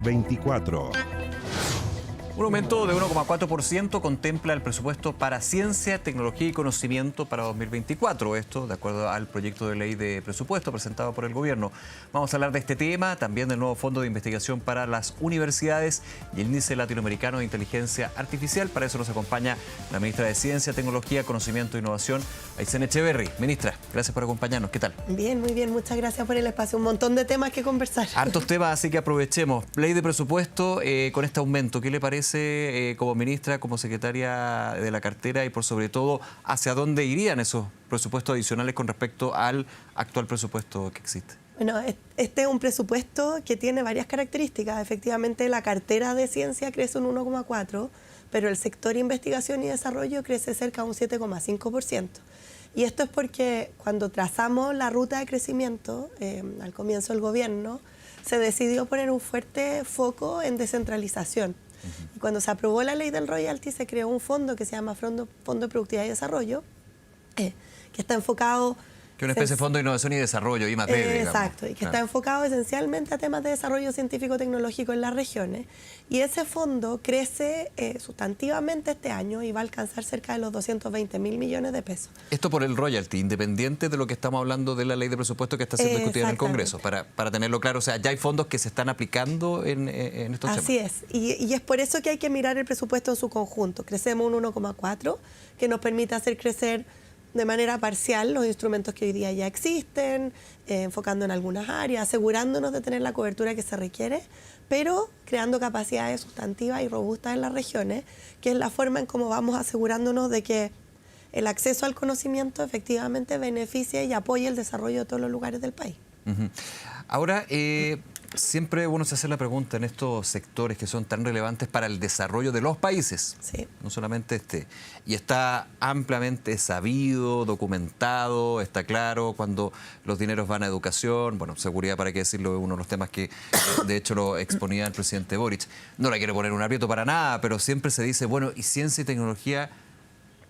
24. Un aumento de 1,4% contempla el presupuesto para ciencia, tecnología y conocimiento para 2024. Esto de acuerdo al proyecto de ley de presupuesto presentado por el gobierno. Vamos a hablar de este tema, también del nuevo fondo de investigación para las universidades y el índice latinoamericano de inteligencia artificial. Para eso nos acompaña la ministra de Ciencia, Tecnología, Conocimiento e Innovación, Aysén Echeverry. Ministra, gracias por acompañarnos. ¿Qué tal? Bien, muy bien. Muchas gracias por el espacio. Un montón de temas que conversar. Hartos temas, así que aprovechemos. Ley de presupuesto con este aumento. ¿Qué le parece como ministra, como secretaria de la cartera y por sobre todo hacia dónde irían esos presupuestos adicionales con respecto al actual presupuesto que existe? Bueno, este es un presupuesto que tiene varias características. Efectivamente, la cartera de ciencia crece un 1,4%, pero el sector investigación y desarrollo crece cerca de un 7,5%. Y esto es porque cuando trazamos la ruta de crecimiento, al comienzo del gobierno, se decidió poner un fuerte foco en descentralización. Y cuando se aprobó la ley del royalty, se creó un fondo que se llama Fondo de Productividad y Desarrollo, que está enfocado... Que es una especie de fondo de innovación y desarrollo, I+D, exacto, y que está enfocado esencialmente a temas de desarrollo científico-tecnológico en las regiones. Y ese fondo crece sustantivamente este año y va a alcanzar cerca de los 220.000 millones de pesos. Esto por el royalty, independiente de lo que estamos hablando de la ley de presupuesto que está siendo discutida en el Congreso, para tenerlo claro. O sea, ya hay fondos que se están aplicando en estos temas. Así es, y es por eso que hay que mirar el presupuesto en su conjunto. Crecemos un 1,4%, que nos permite hacer crecer de manera parcial los instrumentos que hoy día ya existen, enfocando en algunas áreas, asegurándonos de tener la cobertura que se requiere, pero creando capacidades sustantivas y robustas en las regiones, que es la forma en cómo vamos asegurándonos de que el acceso al conocimiento efectivamente beneficie y apoye el desarrollo de todos los lugares del país. Ahora, siempre uno se hace la pregunta en estos sectores que son tan relevantes para el desarrollo de los países, sí, no solamente este, y está ampliamente sabido, documentado, está claro cuando los dineros van a educación, bueno, seguridad, para qué decirlo, es uno de los temas que de hecho lo exponía el presidente Boric. No le quiero poner un aprieto para nada, pero siempre se dice, bueno, y ciencia y tecnología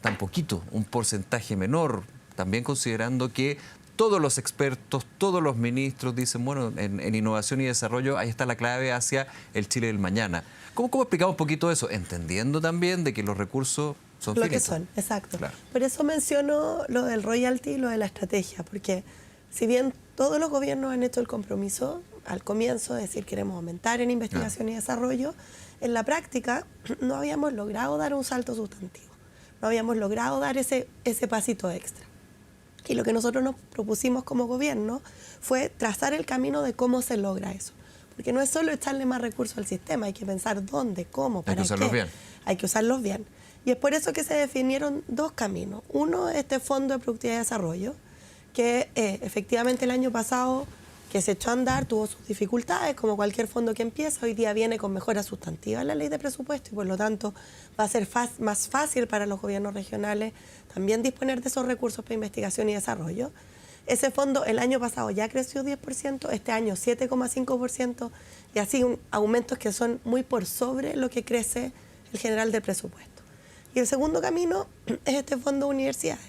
tan poquito, un porcentaje menor, también considerando que todos los expertos, todos los ministros dicen, bueno, en innovación y desarrollo ahí está la clave hacia el Chile del mañana. ¿Cómo explicamos un poquito eso? Entendiendo también de que los recursos son finitos. Lo que son, exacto. Claro. Por eso menciono lo del royalty y lo de la estrategia, porque si bien todos los gobiernos han hecho el compromiso al comienzo de decir queremos aumentar en investigación y desarrollo, en la práctica no habíamos logrado dar un salto sustantivo, no habíamos logrado dar ese pasito extra. Y lo que nosotros nos propusimos como gobierno fue trazar el camino de cómo se logra eso. Porque no es solo echarle más recursos al sistema, hay que pensar dónde, cómo, para qué. Hay que usarlos bien. Hay que usarlos bien. Y es por eso que se definieron dos caminos. Uno, este Fondo de Productividad y Desarrollo, que efectivamente el año pasado que se echó a andar tuvo sus dificultades, como cualquier fondo que empieza. Hoy día viene con mejoras sustantivas en la ley de presupuesto y por lo tanto va a ser más fácil para los gobiernos regionales también disponer de esos recursos para investigación y desarrollo. Ese fondo el año pasado ya creció 10%, este año 7,5% y así aumentos que son muy por sobre lo que crece el general del presupuesto. Y el segundo camino es este fondo de universidades,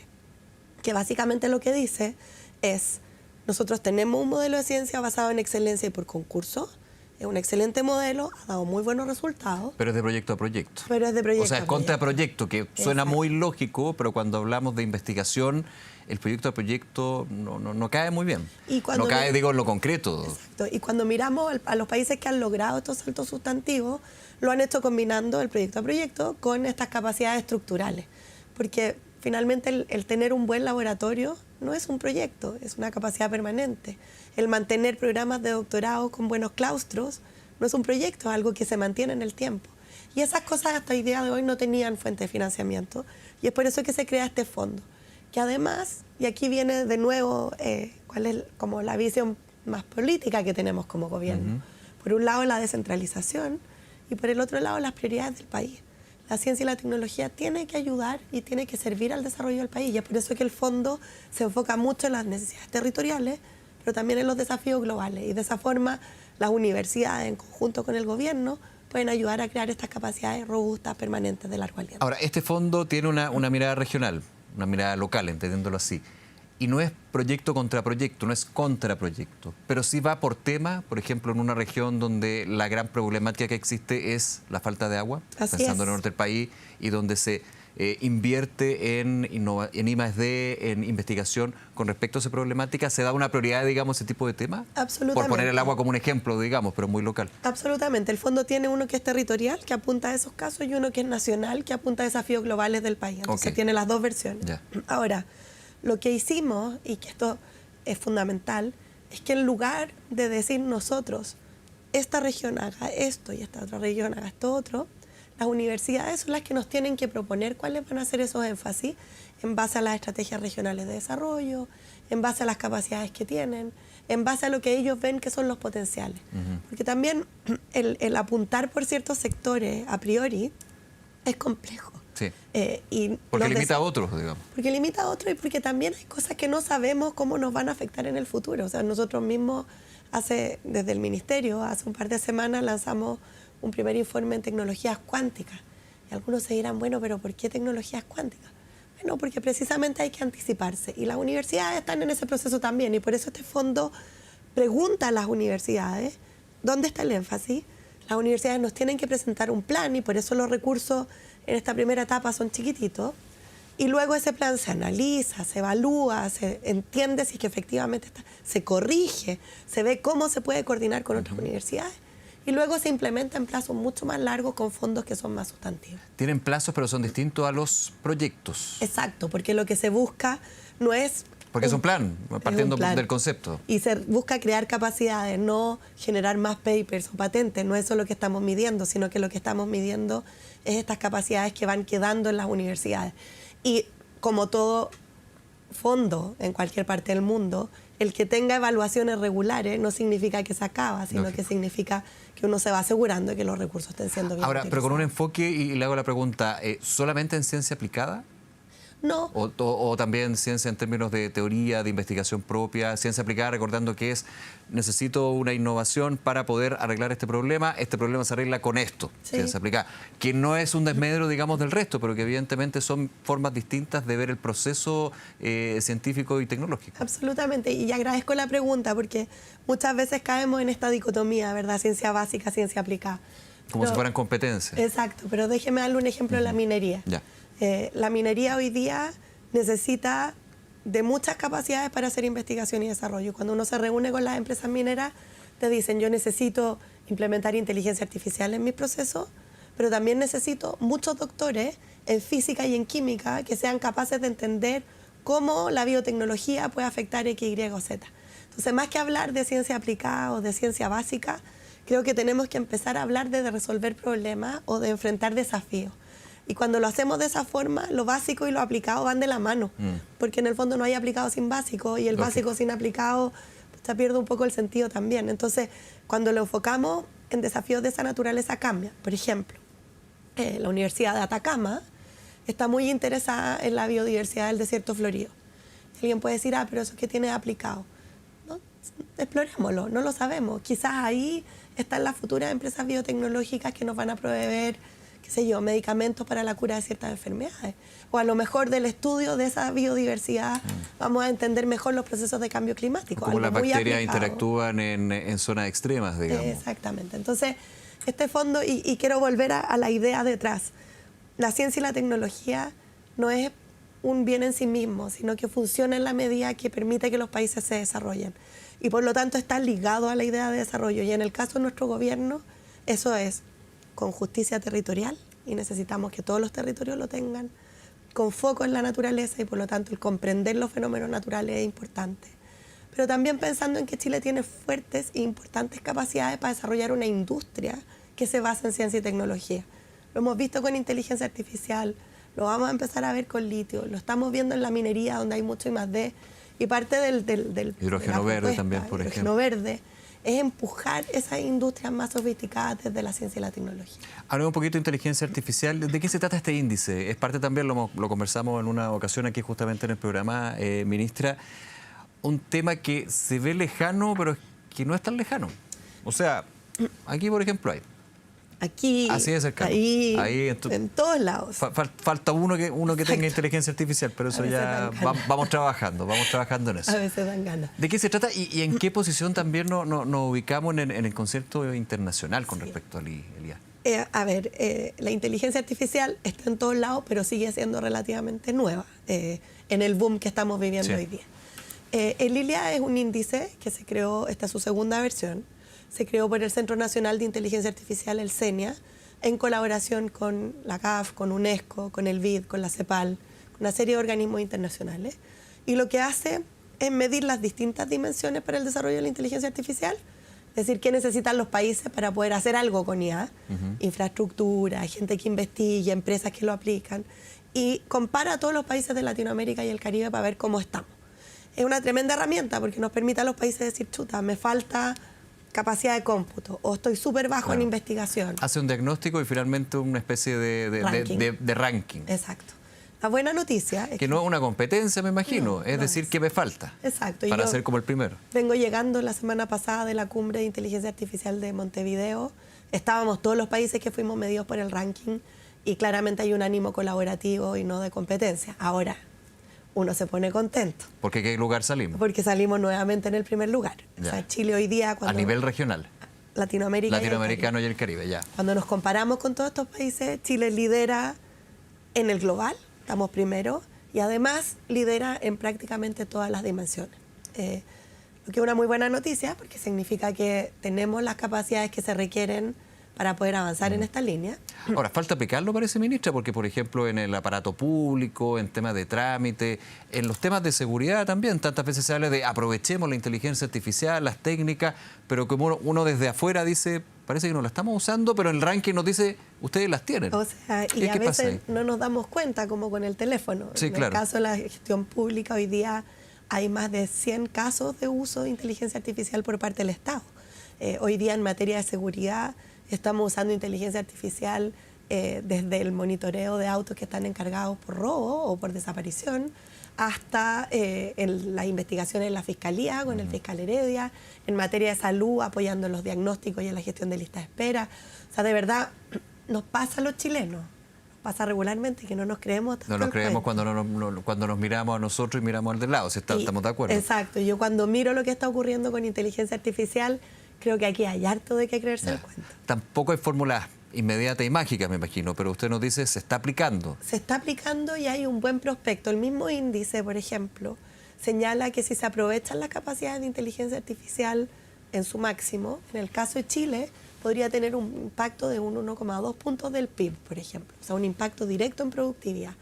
que básicamente lo que dice es: nosotros tenemos un modelo de ciencia basado en excelencia y por concurso. Es un excelente modelo, ha dado muy buenos resultados. Pero es de proyecto a proyecto. Pero es de proyecto o sea, a contra proyecto, que suena Exacto. muy lógico, pero cuando hablamos de investigación, el proyecto a proyecto no cae muy bien. Y cuando no cae, digo, en lo concreto. Exacto. Y cuando miramos a los países que han logrado estos saltos sustantivos, lo han hecho combinando el proyecto a proyecto con estas capacidades estructurales. Porque finalmente el tener un buen laboratorio no es un proyecto, es una capacidad permanente. El mantener programas de doctorado con buenos claustros no es un proyecto, es algo que se mantiene en el tiempo. Y esas cosas hasta el día de hoy no tenían fuente de financiamiento y es por eso que se crea este fondo. Que además, y aquí viene de nuevo cuál es como la visión más política que tenemos como gobierno. Por un lado la descentralización y por el otro lado las prioridades del país. La ciencia y la tecnología tiene que ayudar y tiene que servir al desarrollo del país. Y es por eso que el fondo se enfoca mucho en las necesidades territoriales, pero también en los desafíos globales. Y de esa forma las universidades, en conjunto con el gobierno, pueden ayudar a crear estas capacidades robustas, permanentes, de largo aliento. Ahora, este fondo tiene una mirada regional, una mirada local, entendiéndolo así. y no es proyecto contra proyecto, no es contra proyecto, pero sí va por tema, por ejemplo, en una región donde la gran problemática que existe es la falta de agua, Así pensando en es. el norte del país, y donde se invierte en I+D, en investigación con respecto a esa problemática, ¿se da una prioridad, digamos, ese tipo de temas? Absolutamente. Por poner el agua como un ejemplo, digamos, pero muy local. Absolutamente. El fondo tiene uno que es territorial, que apunta a esos casos, y uno que es nacional, que apunta a desafíos globales del país. Entonces tiene las dos versiones. Ya. Ahora, lo que hicimos, y que esto es fundamental, es que en lugar de decir nosotros, esta región haga esto y esta otra región haga esto otro, las universidades son las que nos tienen que proponer cuáles van a ser esos énfasis en base a las estrategias regionales de desarrollo, en base a las capacidades que tienen, en base a lo que ellos ven que son los potenciales. Porque también el apuntar por ciertos sectores a priori es complejo. Sí. Y porque los limita a otros, digamos. Porque limita a otros y porque también hay cosas que no sabemos cómo nos van a afectar en el futuro. O sea, nosotros mismos, desde el Ministerio, hace un par de semanas lanzamos un primer informe en tecnologías cuánticas. Y algunos se dirán, bueno, pero ¿por qué tecnologías cuánticas? Bueno, porque precisamente hay que anticiparse. Y las universidades están en ese proceso también. Y por eso este fondo pregunta a las universidades, ¿dónde está el énfasis? Las universidades nos tienen que presentar un plan y por eso los recursos en esta primera etapa son chiquititos. Y luego ese plan se analiza, se evalúa, se entiende si es que efectivamente está, se corrige, se ve cómo se puede coordinar con otras universidades. Y luego se implementa en plazos mucho más largos con fondos que son más sustantivos. Tienen plazos, pero son distintos a los proyectos. Exacto, porque lo que se busca no es... Porque es un plan, partiendo del concepto. Y se busca crear capacidades, no generar más papers o patentes. No es eso lo que estamos midiendo, sino que lo que estamos midiendo es estas capacidades que van quedando en las universidades. Y como todo fondo en cualquier parte del mundo, el que tenga evaluaciones regulares no significa que se acaba, sino Lógico. que significa que uno se va asegurando de que los recursos estén siendo bien Ahora, pero con un utilizados. enfoque, y le hago la pregunta, ¿solamente en ciencia aplicada? No, O también ciencia en términos de teoría, de investigación propia, ciencia aplicada, recordando que necesito una innovación para poder arreglar este problema se arregla con esto, Sí. ciencia aplicada, que no es un desmedro, digamos, del resto, pero que evidentemente son formas distintas de ver el proceso científico y tecnológico. absolutamente. Y agradezco la pregunta porque muchas veces caemos en esta dicotomía, ¿verdad? Ciencia básica, ciencia aplicada. Como si fueran competencias. Exacto, pero déjeme darle un ejemplo de la minería. Ya. La minería hoy día necesita de muchas capacidades para hacer investigación y desarrollo. Cuando uno se reúne con las empresas mineras, te dicen, yo necesito implementar inteligencia artificial en mis procesos, pero también necesito muchos doctores en física y en química que sean capaces de entender cómo la biotecnología puede afectar X, Y o Z. Entonces, más que hablar de ciencia aplicada o de ciencia básica, creo que tenemos que empezar a hablar de resolver problemas o de enfrentar desafíos. Y cuando lo hacemos de esa forma, lo básico y lo aplicado van de la mano, porque en el fondo no hay aplicado sin básico y el Lógico. básico sin aplicado se pierde un poco el sentido también. Entonces, cuando lo enfocamos en desafíos de esa naturaleza cambia. Por ejemplo, la Universidad de Atacama está muy interesada en la biodiversidad del desierto florido. Alguien puede decir, pero eso es que tiene aplicado. ¿No? Explorémoslo, no lo sabemos. Quizás ahí están las futuras empresas biotecnológicas que nos van a proveer, qué sé yo, medicamentos para la cura de ciertas enfermedades. O a lo mejor del estudio de esa biodiversidad vamos a entender mejor los procesos de cambio climático. Cómo las algo muy bacterias aplicado. interactúan en zonas extremas, digamos. Exactamente. Entonces, este fondo, y quiero volver a la idea detrás, la ciencia y la tecnología no es un bien en sí mismo, sino que funciona en la medida que permite que los países se desarrollen. Y por lo tanto está ligado a la idea de desarrollo. Y en el caso de nuestro gobierno, eso es con justicia territorial, y necesitamos que todos los territorios lo tengan, con foco en la naturaleza, y por lo tanto el comprender los fenómenos naturales es importante. Pero también pensando en que Chile tiene fuertes e importantes capacidades para desarrollar una industria que se basa en ciencia y tecnología. Lo hemos visto con inteligencia artificial, lo vamos a empezar a ver con litio, lo estamos viendo en la minería donde hay mucho I+D, y parte del Hidrógeno verde también, por ejemplo. Hidrógeno verde es empujar esas industrias más sofisticadas desde la ciencia y la tecnología. Hablemos un poquito de inteligencia artificial. ¿De qué se trata este índice? Es parte también, lo conversamos en una ocasión aquí justamente en el programa, ministra, un tema que se ve lejano, pero que no es tan lejano. O sea, aquí por ejemplo hay aquí, así de cercano. ahí, Ahí en todos lados. Falta uno que tenga inteligencia artificial, pero eso ya vamos trabajando en eso. A veces dan ganas. ¿De qué se trata y en qué posición también nos ubicamos en el concierto internacional con respecto al IA? La inteligencia artificial está en todos lados, pero sigue siendo relativamente nueva en el boom que estamos viviendo hoy día. El ILIA es un índice que se creó, esta es su segunda versión, se creó por el Centro Nacional de Inteligencia Artificial, el CENIA, en colaboración con la CAF, con UNESCO, con el BID, con la CEPAL, con una serie de organismos internacionales. Y lo que hace es medir las distintas dimensiones para el desarrollo de la inteligencia artificial, es decir, qué necesitan los países para poder hacer algo con IA, infraestructura, gente que investigue, empresas que lo aplican, y compara a todos los países de Latinoamérica y el Caribe para ver cómo estamos. Es una tremenda herramienta porque nos permite a los países decir, chuta, me falta capacidad de cómputo o estoy súper bajo en investigación. Hace un diagnóstico y finalmente una especie de ranking. Exacto. La buena noticia es que no es una competencia, me imagino, es decir, que me falta. Exacto. Para ser como el primero. Vengo llegando la semana pasada de la cumbre de inteligencia artificial de Montevideo. Estábamos todos los países que fuimos medidos por el ranking y claramente hay un ánimo colaborativo y no de competencia. Ahora, uno se pone contento. ¿Porque qué lugar salimos? Porque salimos nuevamente en el primer lugar. O sea, Chile hoy día... A nivel regional. Latinoamericano y el Caribe, ya. Cuando nos comparamos con todos estos países, Chile lidera en el global, estamos primero, y además lidera en prácticamente todas las dimensiones. Lo que es una muy buena noticia, porque significa que tenemos las capacidades que se requieren para poder avanzar en esta línea. Ahora, falta aplicarlo, parece, ministra, porque, por ejemplo, en el aparato público, en temas de trámite, en los temas de seguridad también, tantas veces se habla de aprovechemos la inteligencia artificial, las técnicas, pero como uno desde afuera dice, parece que no la estamos usando, pero en el ranking nos dice, ustedes las tienen. O sea, y a veces no nos damos cuenta, como con el teléfono. Sí, en el caso de la gestión pública, hoy día hay más de 100 casos de uso de inteligencia artificial por parte del Estado. Hoy día, en materia de seguridad, estamos usando inteligencia artificial desde el monitoreo de autos que están encargados por robo o por desaparición, hasta en las investigaciones en la Fiscalía, con el fiscal Heredia, en materia de salud, apoyando en los diagnósticos y en la gestión de listas de espera. O sea, de verdad, nos pasa a los chilenos, nos pasa regularmente que no nos creemos tanto. No nos creemos cuando nos miramos a nosotros y miramos al del lado, si estamos de acuerdo. Exacto, yo cuando miro lo que está ocurriendo con inteligencia artificial, creo que aquí hay harto de qué creerse el cuento. Tampoco hay fórmulas inmediatas y mágicas, me imagino, pero usted nos dice se está aplicando. Se está aplicando y hay un buen prospecto. El mismo índice, por ejemplo, señala que si se aprovechan las capacidades de inteligencia artificial en su máximo, en el caso de Chile, podría tener un impacto de un 1,2 puntos del PIB, por ejemplo. O sea, un impacto directo en productividad.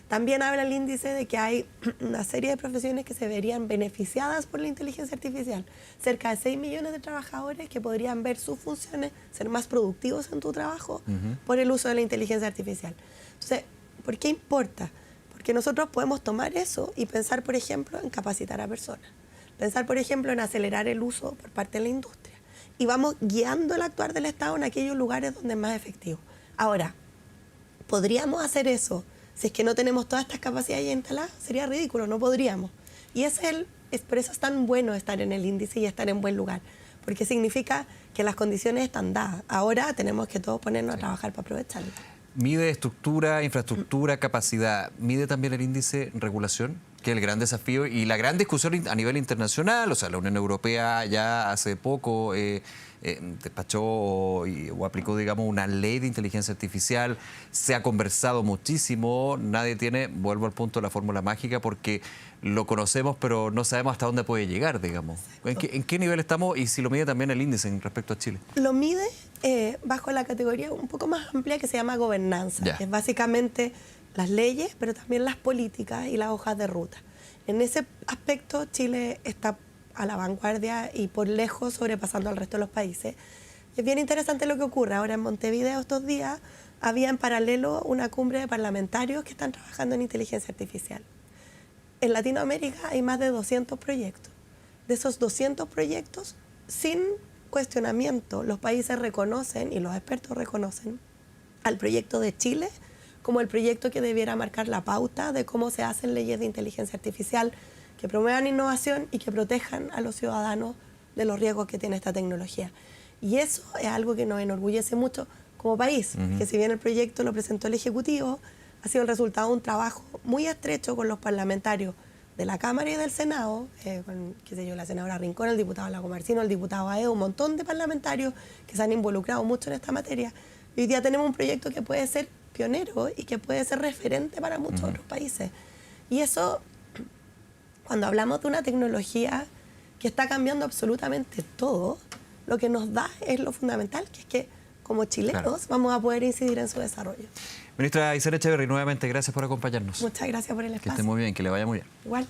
También habla el índice de que hay una serie de profesiones que se verían beneficiadas por la inteligencia artificial. Cerca de 6 millones de trabajadores que podrían ver sus funciones, ser más productivos en tu trabajo por el uso de la inteligencia artificial. Entonces, ¿por qué importa? Porque nosotros podemos tomar eso y pensar, por ejemplo, en capacitar a personas. Pensar, por ejemplo, en acelerar el uso por parte de la industria. Y vamos guiando el actuar del Estado en aquellos lugares donde es más efectivo. Ahora, ¿podríamos hacer eso? Si es que no tenemos todas estas capacidades ya instaladas, sería ridículo, no podríamos. Y por eso es tan bueno estar en el índice y estar en buen lugar, porque significa que las condiciones están dadas. Ahora tenemos que todos ponernos a trabajar para aprovecharlo. ¿Mide estructura, infraestructura, capacidad? ¿Mide también el índice regulación? Que es el gran desafío y la gran discusión a nivel internacional. O sea, la Unión Europea ya hace poco despachó o aplicó, digamos, una ley de inteligencia artificial. Se ha conversado muchísimo. Nadie tiene, vuelvo al punto, la fórmula mágica porque lo conocemos, pero no sabemos hasta dónde puede llegar, digamos. ¿En qué nivel estamos y si lo mide también el índice en respecto a Chile? Lo mide bajo la categoría un poco más amplia que se llama gobernanza, que es básicamente las leyes, pero también las políticas y las hojas de ruta. En ese aspecto, Chile está a la vanguardia y por lejos sobrepasando al resto de los países. Es bien interesante lo que ocurre. Ahora en Montevideo estos días había en paralelo una cumbre de parlamentarios que están trabajando en inteligencia artificial. En Latinoamérica hay más de 200 proyectos. De esos 200 proyectos, sin cuestionamiento, los países reconocen y los expertos reconocen al proyecto de Chile como el proyecto que debiera marcar la pauta de cómo se hacen leyes de inteligencia artificial que promuevan innovación y que protejan a los ciudadanos de los riesgos que tiene esta tecnología. Y eso es algo que nos enorgullece mucho, como país, que si bien el proyecto lo presentó el Ejecutivo, ha sido el resultado de un trabajo muy estrecho con los parlamentarios de la Cámara y del Senado, con, qué sé yo, la senadora Rincón, el diputado Lagomarsino, el diputado Aedo, un montón de parlamentarios que se han involucrado mucho en esta materia. Y hoy día tenemos un proyecto que puede ser pionero y que puede ser referente para muchos otros países. Y eso, cuando hablamos de una tecnología que está cambiando absolutamente todo, lo que nos da es lo fundamental, que es que como chilenos vamos a poder incidir en su desarrollo. Ministra Isabel Echeverri, nuevamente gracias por acompañarnos. Muchas gracias por el espacio. Que esté muy bien, que le vaya muy bien. Igual.